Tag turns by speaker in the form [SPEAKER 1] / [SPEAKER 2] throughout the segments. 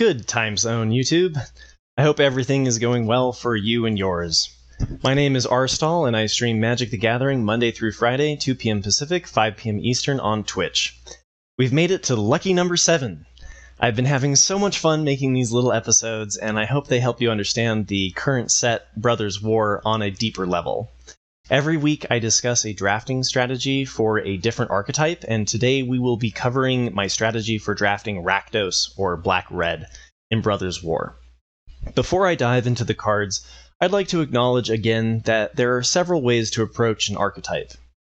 [SPEAKER 1] Good time zone, YouTube. I hope everything is going well for you and yours. My name is Rstall, and I stream Magic the Gathering Monday through Friday, 2 p.m. Pacific, 5 p.m. Eastern on Twitch. We've made it to lucky number 7. I've been having so much fun making these little episodes, and I hope they help you understand the current set Brothers War on a deeper level. Every week I discuss a drafting strategy for a different archetype, and today we will be covering my strategy for drafting Rakdos, or Black-Red, in Brothers War. Before I dive into the cards, I'd like to acknowledge again that there are several ways to approach an archetype.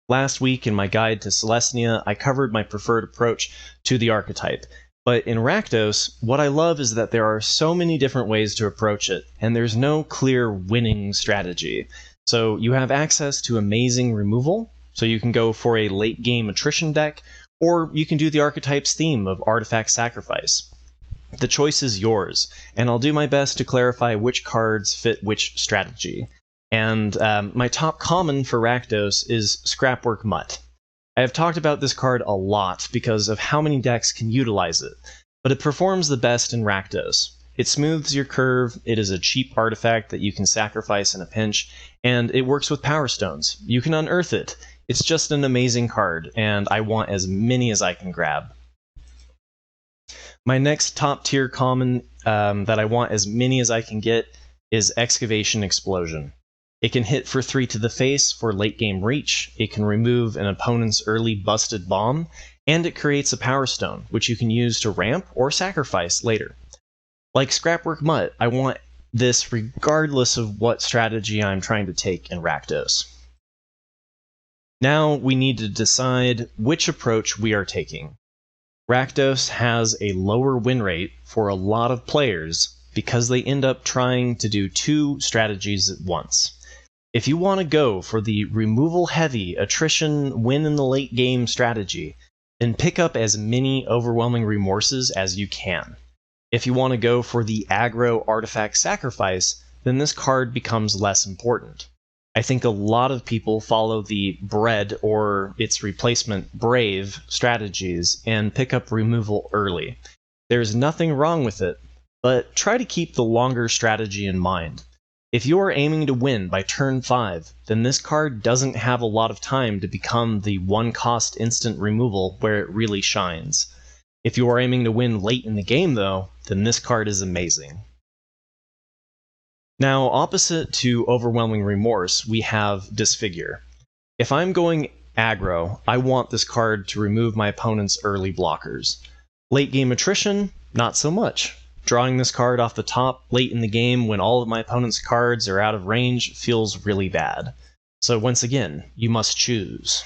[SPEAKER 1] Last week in my guide to Celestia, I covered my preferred approach to the archetype, but in Rakdos, what I love is that there are so many different ways to approach it, and there's no clear winning strategy. So you have access to amazing removal, so you can go for a late game attrition deck, or you can do the archetype's theme of artifact sacrifice. The choice is yours, and I'll do my best to clarify which cards fit which strategy. And my top common for Rakdos is Scrapwork Mutt. I have talked about this card a lot because of how many decks can utilize it, but it performs the best in Rakdos. It smooths your curve, it is a cheap artifact that you can sacrifice in a pinch, and it works with Power Stones. You can unearth it. It's just an amazing card, and I want as many as I can grab. My next top tier common that I want as many as I can get is Excavation Explosion. It can hit for 3 to the face for late game reach, it can remove an opponent's early busted bomb, and it creates a Power Stone, which you can use to ramp or sacrifice later. Like Scrapwork Mutt, I want this regardless of what strategy I'm trying to take in Rakdos. Now we need to decide which approach we are taking. Rakdos has a lower win rate for a lot of players because they end up trying to do 2 strategies at once. If you want to go for the removal-heavy, attrition, win in the late game strategy, then pick up as many Overwhelming Remorses as you can. If you want to go for the aggro artifact sacrifice, then this card becomes less important. I think a lot of people follow the Bread or its replacement Brave strategies and pick up removal early. There's nothing wrong with it, but try to keep the longer strategy in mind. If you are aiming to win by turn 5, then this card doesn't have a lot of time to become the 1-cost instant removal where it really shines. If you are aiming to win late in the game, though, then this card is amazing. Now, opposite to Overwhelming Remorse, we have Disfigure. If I'm going aggro, I want this card to remove my opponent's early blockers. Late game attrition, not so much. Drawing this card off the top late in the game when all of my opponent's cards are out of range feels really bad. So once again, you must choose.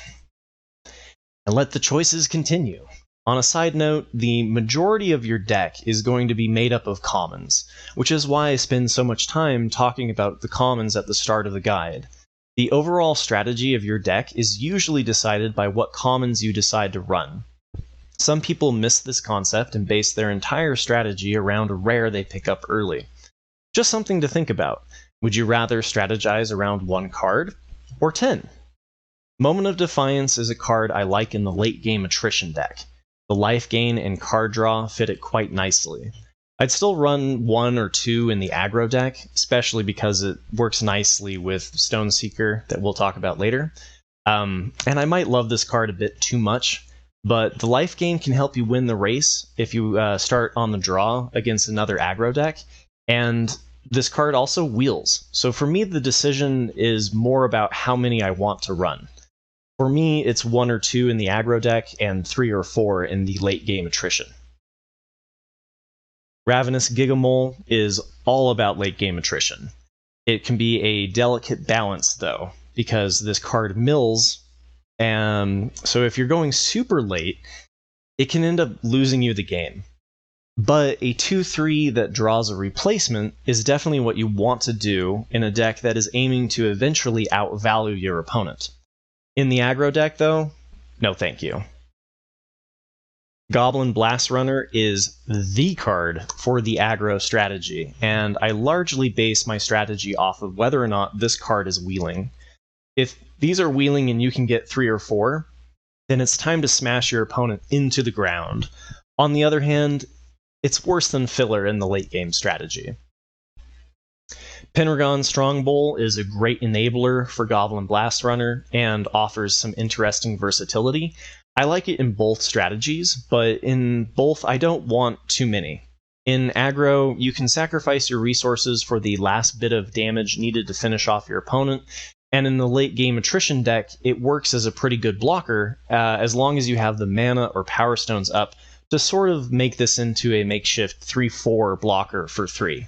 [SPEAKER 1] And let the choices continue. On a side note, the majority of your deck is going to be made up of commons, which is why I spend so much time talking about the commons at the start of the guide. The overall strategy of your deck is usually decided by what commons you decide to run. Some people miss this concept and base their entire strategy around a rare they pick up early. Just something to think about. Would you rather strategize around 1 card or 10? Moment of Defiance is a card I like in the late game attrition deck. The life gain and card draw fit it quite nicely. I'd still run 1 or 2 in the aggro deck, especially because it works nicely with Stoneseeker that we'll talk about later. And I might love this card a bit too much, but the life gain can help you win the race if you start on the draw against another aggro deck, and this card also wheels. So for me, the decision is more about how many I want to run. For me, it's 1 or 2 in the aggro deck and 3 or 4 in the late game attrition. Ravenous Gigamole is all about late game attrition. It can be a delicate balance though, because this card mills, and so if you're going super late, it can end up losing you the game. But a 2-3 that draws a replacement is definitely what you want to do in a deck that is aiming to eventually outvalue your opponent. In the aggro deck, though, no thank you. Goblin Blast Runner is the card for the aggro strategy, and I largely base my strategy off of whether or not this card is wheeling. If these are wheeling and you can get 3 or 4, then it's time to smash your opponent into the ground. On the other hand, it's worse than filler in the late game strategy. Pendragon Strongbowl is a great enabler for Goblin Blast Runner and offers some interesting versatility. I like it in both strategies, but in both I don't want too many. In aggro, you can sacrifice your resources for the last bit of damage needed to finish off your opponent, and in the late game attrition deck, it works as a pretty good blocker as long as you have the mana or power stones up to sort of make this into a makeshift 3/4 blocker for 3.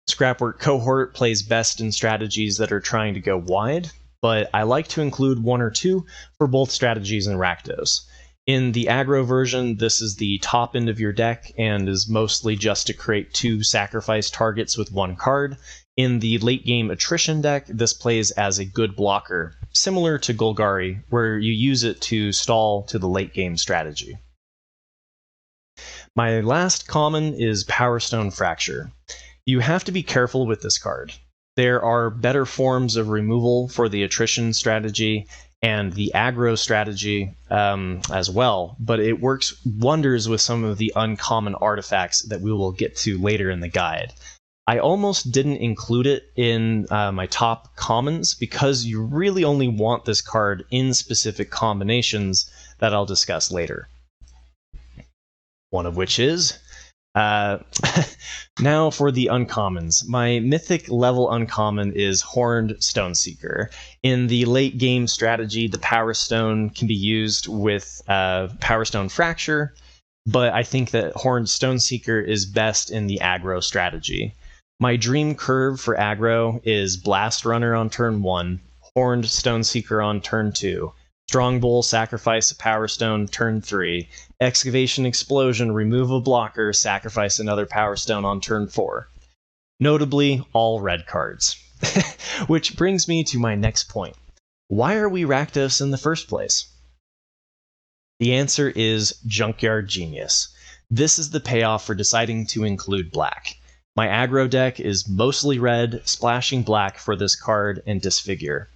[SPEAKER 1] Scrapwork Cohort plays best in strategies that are trying to go wide, but I like to include 1 or 2 for both strategies in Rakdos. In the aggro version, this is the top end of your deck and is mostly just to create 2 sacrifice targets with 1 card. In the late game attrition deck, this plays as a good blocker, similar to Golgari, where you use it to stall to the late game strategy. My last common is Power Stone Fracture. You have to be careful with this card. There are better forms of removal for the attrition strategy and the aggro strategy as well, but it works wonders with some of the uncommon artifacts that we will get to later in the guide. I almost didn't include it in my top commons because you really only want this card in specific combinations that I'll discuss later. One of which is now for the uncommons. My mythic level uncommon is Horned Stoneseeker. In the late game strategy, the Power Stone can be used with Power Stone Fracture, but I think that Horned Stoneseeker is best in the aggro strategy. My dream curve for aggro is Blast Runner on turn 1, Horned Stoneseeker on turn 2, Strongbowl, sacrifice a Power Stone, turn 3. Excavation Explosion, remove a blocker, sacrifice another Power Stone on turn 4. Notably, all red cards. Which brings me to my next point. Why are we Rakdos in the first place? The answer is Junkyard Genius. This is the payoff for deciding to include black. My aggro deck is mostly red, splashing black for this card and Disfigure.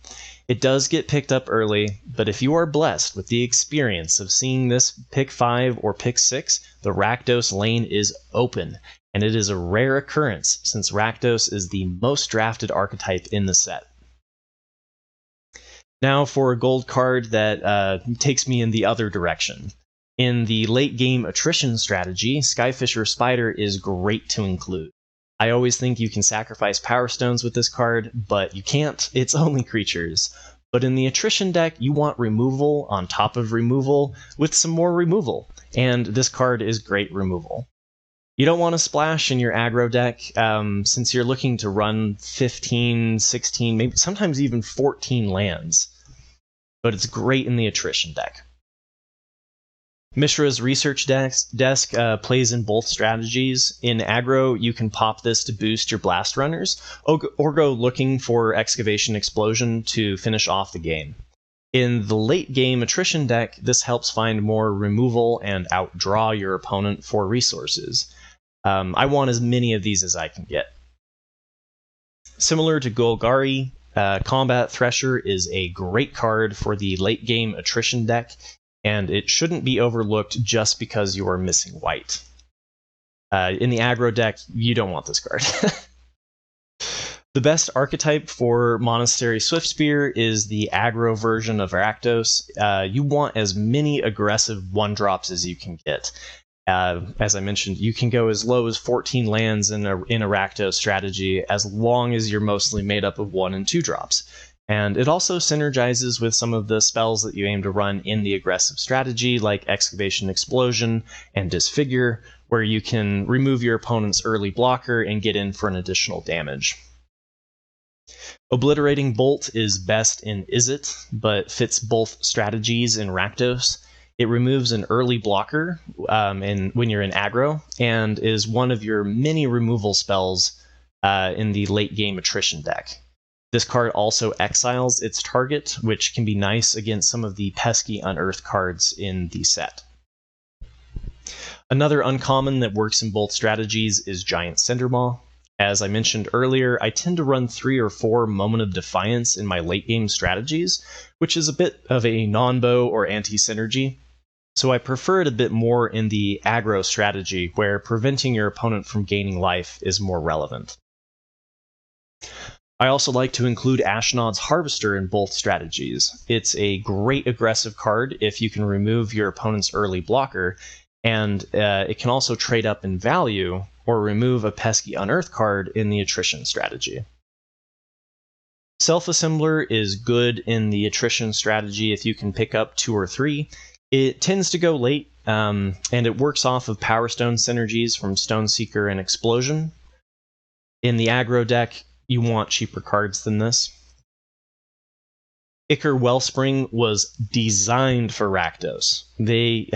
[SPEAKER 1] It does get picked up early, but if you are blessed with the experience of seeing this pick 5 or pick 6, the Rakdos lane is open, and it is a rare occurrence since Rakdos is the most drafted archetype in the set. Now for a gold card that takes me in the other direction. In the late game attrition strategy, Skyfisher Spider is great to include. I always think you can sacrifice Power Stones with this card, but you can't, it's only creatures. But in the attrition deck, you want removal on top of removal with some more removal, and this card is great removal. You don't want to splash in your aggro deck, since you're looking to run 15, 16, maybe sometimes even 14 lands, but it's great in the attrition deck. Mishra's Research Desk plays in both strategies. In aggro, you can pop this to boost your Blast Runners, or go looking for Excavation Explosion to finish off the game. In the late game attrition deck, this helps find more removal and outdraw your opponent for resources. I want as many of these as I can get. Similar to Golgari, Combat Thresher is a great card for the late game attrition deck, and it shouldn't be overlooked just because you are missing white. In the aggro deck, you don't want this card. The best archetype for Monastery Swiftspear is the aggro version of Rakdos. You want as many aggressive 1-drops as you can get. As I mentioned, you can go as low as 14 lands in a Rakdos strategy as long as you're mostly made up of 1 and 2 drops. And it also synergizes with some of the spells that you aim to run in the aggressive strategy, like Excavation Explosion and Disfigure, where you can remove your opponent's early blocker and get in for an additional damage. Obliterating Bolt is best in Izzet, but fits both strategies in Rakdos. It removes an early blocker when you're in aggro, and is one of your many removal spells in the late game attrition deck. This card also exiles its target, which can be nice against some of the pesky unearthed cards in the set. Another uncommon that works in both strategies is Giant Cindermaw. As I mentioned earlier, I tend to run 3 or 4 Moment of Defiance in my late game strategies, which is a bit of a non-bow or anti-synergy. so I prefer it a bit more in the aggro strategy, where preventing your opponent from gaining life is more relevant. I also like to include Ashnod's Harvester in both strategies. It's a great aggressive card if you can remove your opponent's early blocker, and it can also trade up in value or remove a pesky unearth card in the attrition strategy. Self-Assembler is good in the attrition strategy if you can pick up 2 or 3. It tends to go late, and it works off of Power Stone synergies from Stoneseeker and Explosion. In the aggro deck, you want cheaper cards than this. Ichor Wellspring was designed for Rakdos. They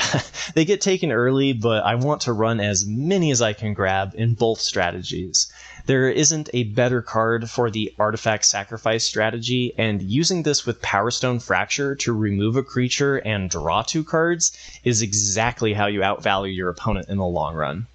[SPEAKER 1] get taken early, but I want to run as many as I can grab in both strategies. There isn't a better card for the Artifact Sacrifice strategy, and using this with Power Stone Fracture to remove a creature and draw 2 cards is exactly how you outvalue your opponent in the long run.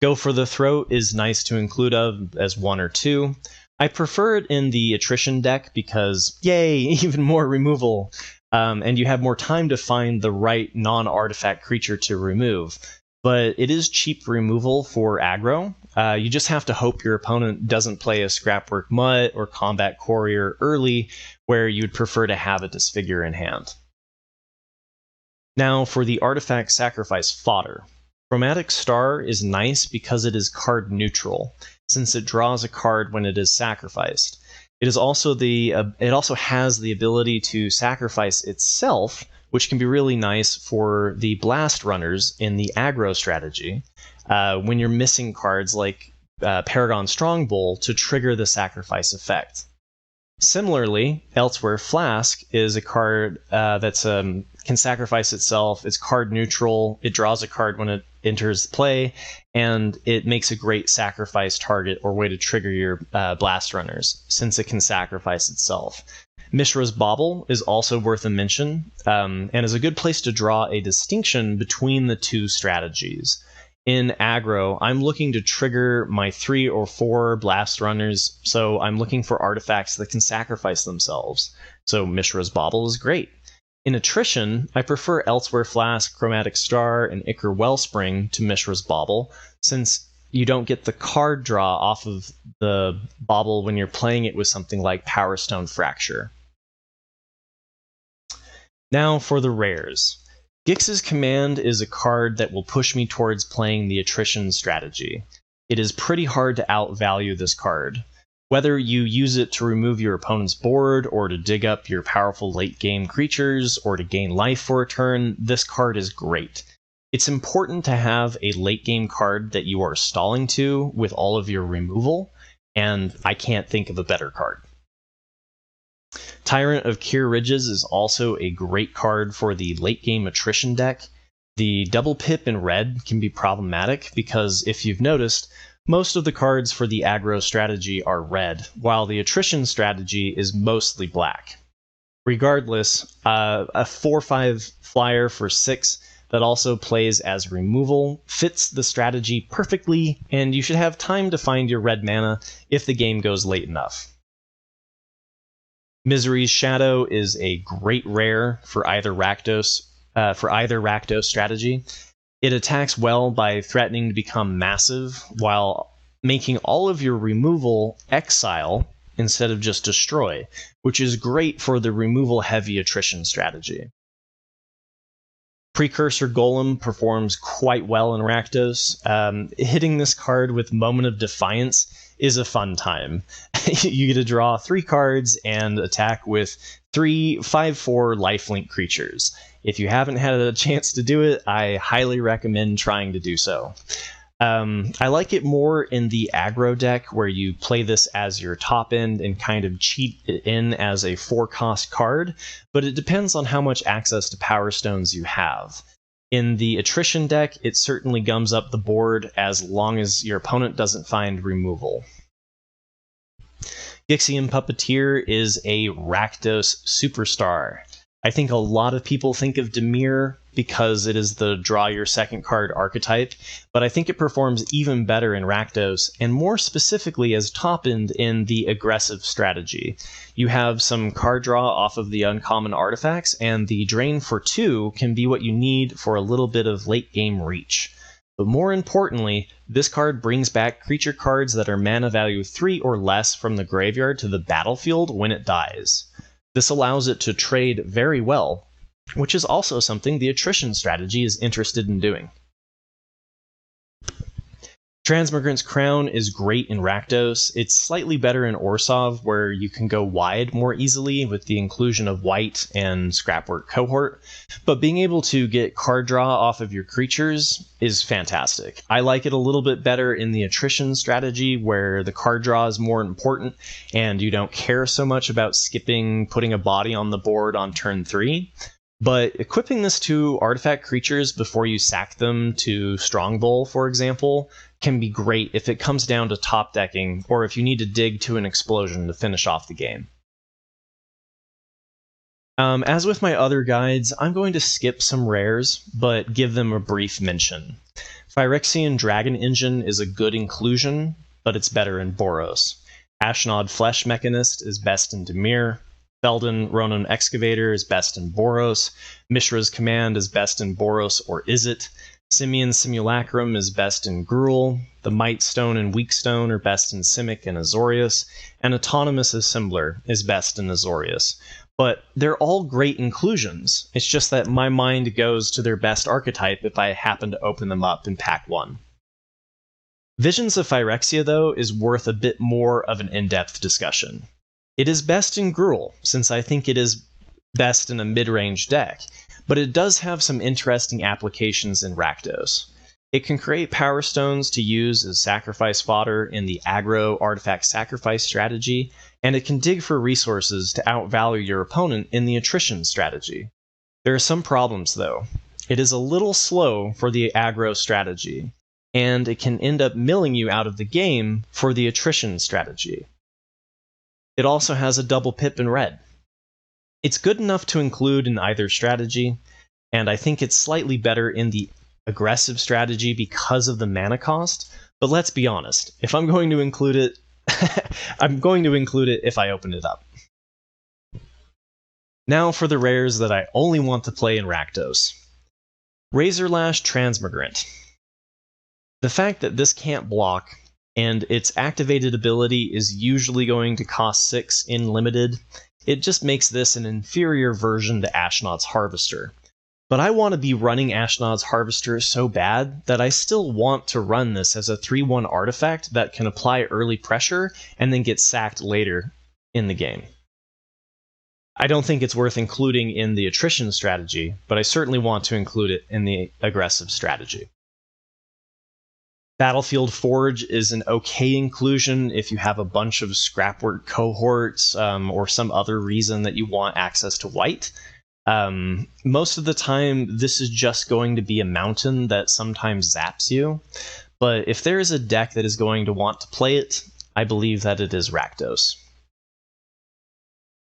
[SPEAKER 1] Go for the Throat is nice to include as 1 or 2. I prefer it in the attrition deck because, yay, even more removal, and you have more time to find the right non-artifact creature to remove. But it is cheap removal for aggro. You just have to hope your opponent doesn't play a Scrapwork Mutt or Combat Courier early, where you'd prefer to have a Disfigure in hand. Now for the Artifact Sacrifice fodder. Chromatic Star is nice because it is card neutral, since it draws a card when it is sacrificed. It also has the ability to sacrifice itself, which can be really nice for the blast runners in the aggro strategy, when you're missing cards like Paragon Strongbow to trigger the sacrifice effect. Similarly, Elsewhere Flask is a card that can sacrifice itself. It's card neutral. It draws a card when it enters play, and it makes a great sacrifice target or way to trigger your blast runners, since it can sacrifice itself. Mishra's Bauble is also worth a mention, and is a good place to draw a distinction between the 2 strategies. In aggro, I'm looking to trigger my 3 or 4 blast runners, so I'm looking for artifacts that can sacrifice themselves. So Mishra's Bauble is great. In attrition, I prefer Elsewhere Flask, Chromatic Star, and Ichor Wellspring to Mishra's Bauble, since you don't get the card draw off of the Bauble when you're playing it with something like Power Stone Fracture. Now for the rares. Gix's Command is a card that will push me towards playing the attrition strategy. It is pretty hard to outvalue this card. Whether you use it to remove your opponent's board, or to dig up your powerful late-game creatures, or to gain life for a turn, this card is great. It's important to have a late-game card that you are stalling to with all of your removal, and I can't think of a better card. Tyrant of Kir Ridges is also a great card for the late-game attrition deck. The double pip in red can be problematic because, if you've noticed, most of the cards for the aggro strategy are red, while the attrition strategy is mostly black. Regardless, a 4/5 flyer for 6 that also plays as removal fits the strategy perfectly, and you should have time to find your red mana if the game goes late enough. Misery's Shadow is a great rare for either Rakdos strategy. It attacks well by threatening to become massive, while making all of your removal exile instead of just destroy, which is great for the removal-heavy attrition strategy. Precursor Golem performs quite well in Rakdos. Hitting this card with Moment of Defiance is a fun time. You get to draw 3 cards and attack with 3 5/4 lifelink creatures. If you haven't had a chance to do it, I highly recommend trying to do so. I like it more in the aggro deck, where you play this as your top end and kind of cheat it in as a 4-cost card, but it depends on how much access to Power Stones you have. In the attrition deck, it certainly gums up the board as long as your opponent doesn't find removal. Gixian Puppeteer is a Rakdos superstar. I think a lot of people think of Dimir because it is the draw your second card archetype, but I think it performs even better in Rakdos, and more specifically as top-end in the aggressive strategy. You have some card draw off of the uncommon artifacts, and the drain for 2 can be what you need for a little bit of late-game reach. But more importantly, this card brings back creature cards that are mana value 3 or less from the graveyard to the battlefield when it dies. This allows it to trade very well, which is also something the attrition strategy is interested in doing. Transmigrant's Crown is great in Rakdos. It's slightly better in Orsov, where you can go wide more easily with the inclusion of white and Scrapwork Cohort, but being able to get card draw off of your creatures is fantastic. I like it a little bit better in the attrition strategy, where the card draw is more important and you don't care so much about putting a body on the board on turn 3. But equipping this to artifact creatures before you sack them to Strongbowl, for example, can be great if it comes down to top decking, or if you need to dig to an explosion to finish off the game. As with my other guides, I'm going to skip some rares, but give them a brief mention. Phyrexian Dragon Engine is a good inclusion, but it's better in Boros. Ashnod Flesh Mechanist is best in Dimir. Felden Ronan Excavator is best in Boros. Mishra's Command is best in Boros or Izzet. Simeon's Simulacrum is best in Gruul. The Might Stone and Weak Stone are best in Simic and Azorius. And Autonomous Assembler is best in Azorius. But they're all great inclusions. It's just that my mind goes to their best archetype if I happen to open them up in Pack 1. Visions of Phyrexia, though, is worth a bit more of an in-depth discussion. It is best in Gruul, since I think it is best in a mid-range deck, but it does have some interesting applications in Rakdos. It can create Power Stones to use as sacrifice fodder in the aggro artifact sacrifice strategy, and it can dig for resources to outvalue your opponent in the attrition strategy. There are some problems, though. It is a little slow for the aggro strategy, and it can end up milling you out of the game for the attrition strategy. It also has a double pip in red. It's good enough to include in either strategy, and I think it's slightly better in the aggressive strategy because of the mana cost, but let's be honest, if I'm going to include it, I'm going to include it if I open it up. Now for the rares that I only want to play in Rakdos. Razorlash Transmigrant. The fact that this can't block, and its activated ability is usually going to cost 6 in limited, it just makes this an inferior version to Ashnod's Harvester. But I want to be running Ashnod's Harvester so bad that I still want to run this as a 3/1 artifact that can apply early pressure and then get sacked later in the game. I don't think it's worth including in the attrition strategy, but I certainly want to include it in the aggressive strategy. Battlefield Forge is an okay inclusion if you have a bunch of Scrapwork cohorts or some other reason that you want access to white. Most of the time, this is just going to be a mountain that sometimes zaps you, but if there is a deck that is going to want to play it, I believe that it is Rakdos.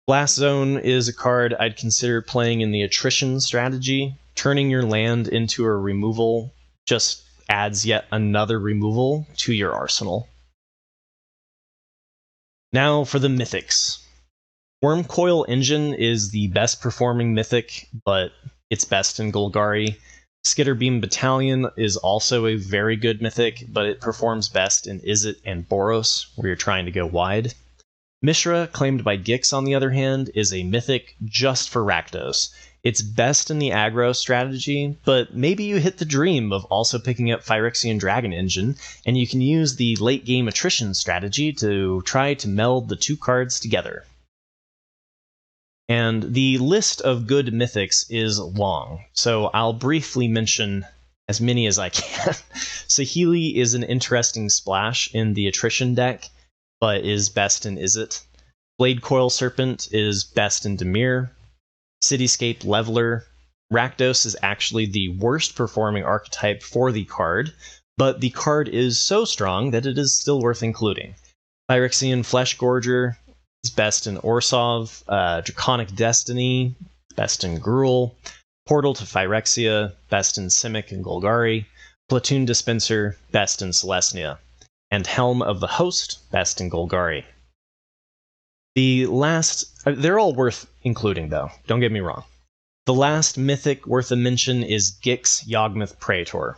[SPEAKER 1] Blast Zone is a card I'd consider playing in the attrition strategy. Turning your land into a removal just adds yet another removal to your arsenal. Now for the mythics. Wormcoil Engine is the best performing mythic, but it's best in Golgari. Skitterbeam Battalion is also a very good mythic, but it performs best in Izzet and Boros, where you're trying to go wide. Mishra, claimed by Gix on the other hand, is a mythic just for Rakdos. It's best in the aggro strategy, but maybe you hit the dream of also picking up Phyrexian Dragon Engine, and you can use the late game attrition strategy to try to meld the two cards together. And the list of good mythics is long, so I'll briefly mention as many as I can. Saheeli is an interesting splash in the attrition deck, but is best in Izzet. Blade Coil Serpent is best in Dimir. Cityscape Leveler. Rakdos is actually the worst performing archetype for the card, but the card is so strong that it is still worth including. Phyrexian Flesh Gorger is best in Orsov. Draconic Destiny best in Gruul, Portal to Phyrexia, best in Simic and Golgari, Platoon Dispenser, best in Celestia, and Helm of the Host, best in Golgari. The last, they're all worth including though, don't get me wrong. The last mythic worth a mention is Gix Yawgmoth Praetor.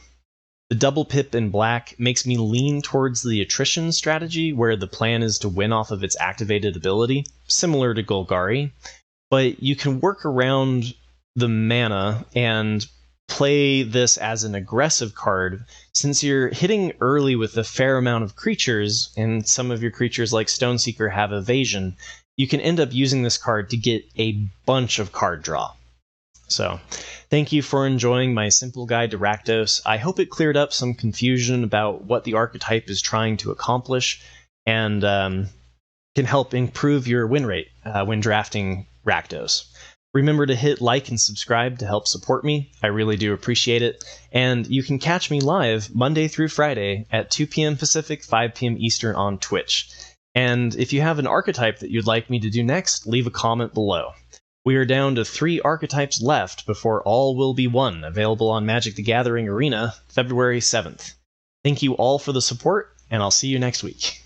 [SPEAKER 1] The double pip in black makes me lean towards the attrition strategy, where the plan is to win off of its activated ability, similar to Golgari, but you can work around the mana and play this as an aggressive card, since you're hitting early with a fair amount of creatures, and some of your creatures like Stoneseeker have evasion. You can end up using this card to get a bunch of card draw. So, thank you for enjoying my simple guide to Rakdos. I hope it cleared up some confusion about what the archetype is trying to accomplish, and can help improve your win rate when drafting Rakdos. Remember to hit like and subscribe to help support me. I really do appreciate it. And you can catch me live Monday through Friday at 2 p.m. Pacific, 5 p.m. Eastern on Twitch. And if you have an archetype that you'd like me to do next, leave a comment below. We are down to 3 archetypes left before all will be won, available on Magic the Gathering Arena February 7th. Thank you all for the support, and I'll see you next week.